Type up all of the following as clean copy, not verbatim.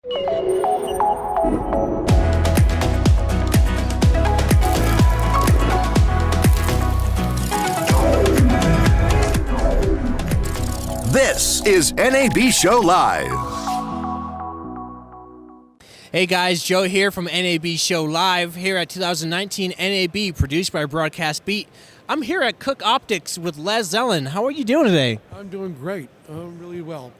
This is NAB Show Live. Hey guys, Joe here from NAB Show Live here at 2019 NAB, produced by Broadcast Beat. I'm here at Cooke Optics with Les Zellen. How are you doing today? I'm doing great. Really well.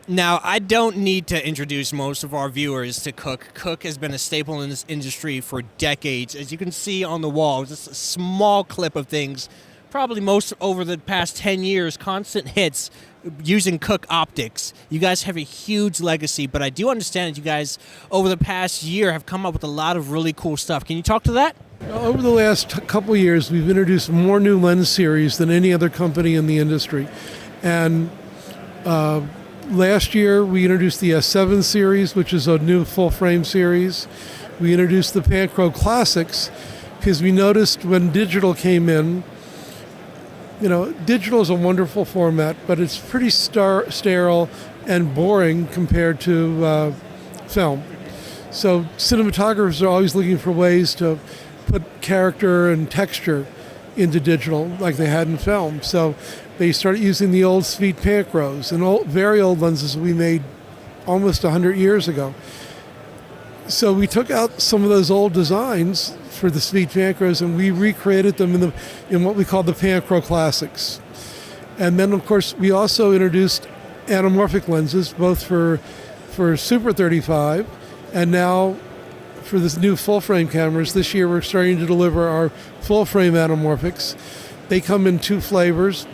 Now, I don't need to introduce most of our viewers to Cooke. Cooke has been a staple in this industry for decades. As you can see on the wall, just a small clip of things, probably most over the past 10 years, constant hits using Cooke Optics. You guys have a huge legacy, but I do understand that you guys, over the past year, have come up with a lot of really cool stuff. Can you talk to that? Over the last couple of years, we've introduced more new lens series than any other company in the industry. And last year, we introduced the S7 series, which is a new full-frame series. We introduced the Panchro Classics because we noticed when digital came in, you know, digital is a wonderful format, but it's pretty sterile and boring compared to film. So cinematographers are always looking for ways to put character and texture into digital like they had in film. So they started using the old Sweet Panchros and very old lenses we made almost 100 years ago. So we took out some of those old designs for the Sweet Panchros and we recreated them in what we call the Panchro Classics. And then, of course, we also introduced anamorphic lenses, both for Super 35 and now for this new full-frame cameras. This year we're starting to deliver our full-frame anamorphics. They come in two flavors,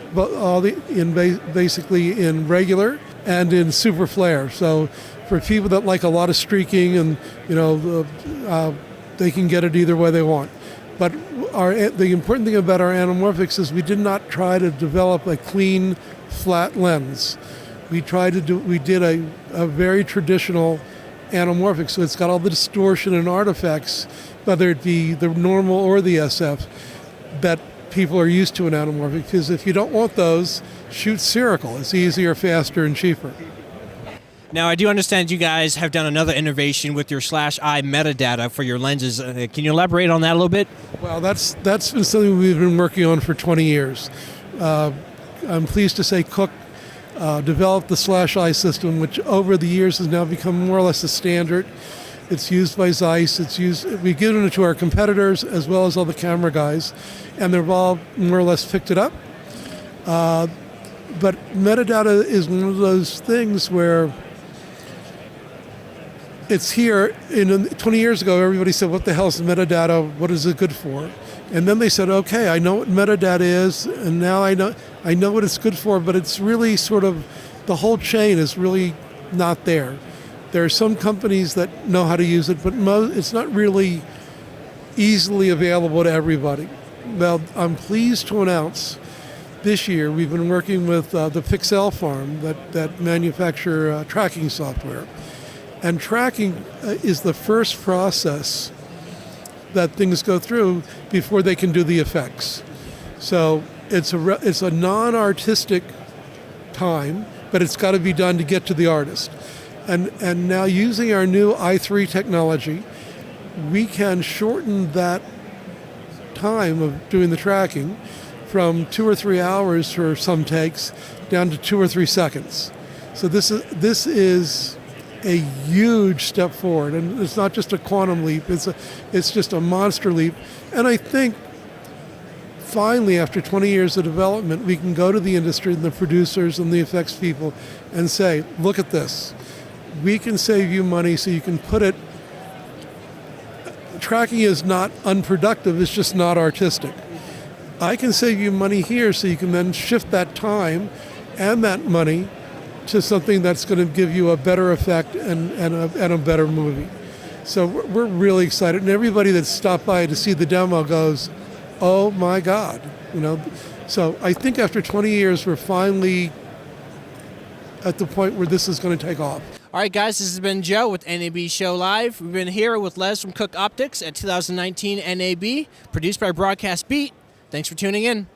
basically in regular and in super flare. So for people that like a lot of streaking and, you know, they can get it either way they want. But the important thing about our anamorphics is we did not try to develop a clean, flat lens. We did a very traditional anamorphic, so it's got all the distortion and artifacts, whether it be the normal or the SF, that people are used to in anamorphic, because if you don't want those, shoot spherical. It's easier, faster, and cheaper. Now, I do understand you guys have done another innovation with your /I metadata for your lenses. Can you elaborate on that a little bit? Well, that's been something we've been working on for 20 years. I'm pleased to say Cooke developed the /I system, which over the years has now become more or less a standard. It's used by Zeiss. We've given it to our competitors as well as all the camera guys, and they've all more or less picked it up. But metadata is one of those things where it's here. 20 years ago, everybody said, what the hell is metadata? What is it good for? And then they said, okay, I know what metadata is, and now I know what it's good for, but it's really sort of, the whole chain is really not there. There are some companies that know how to use it, but it's not really easily available to everybody. Well, I'm pleased to announce this year we've been working with the Pixel Farm that manufacture tracking software. And tracking is the first process that things go through before they can do the effects. So it's a non-artistic time, but it's got to be done to get to the artist. And now using our new i3 technology, we can shorten that time of doing the tracking from 2 or 3 hours for some takes down to 2 or 3 seconds. So this is a huge step forward, and it's not just a quantum leap, it's just a monster leap. And I think finally, after 20 years of development, we can go to the industry and the producers and the effects people and say, look at this. We can save you money so you can put it. Tracking is not unproductive, it's just not artistic. I can save you money here so you can then shift that time and that money to something that's going to give you a better effect and a better movie. So we're really excited, and everybody that stopped by to see the demo goes, oh my God, you know. So I think after 20 years, we're finally at the point where this is going to take off. All right, guys, this has been Joe with NAB Show Live. We've been here with Les from Cooke Optics at 2019 NAB, produced by Broadcast Beat. Thanks for tuning in.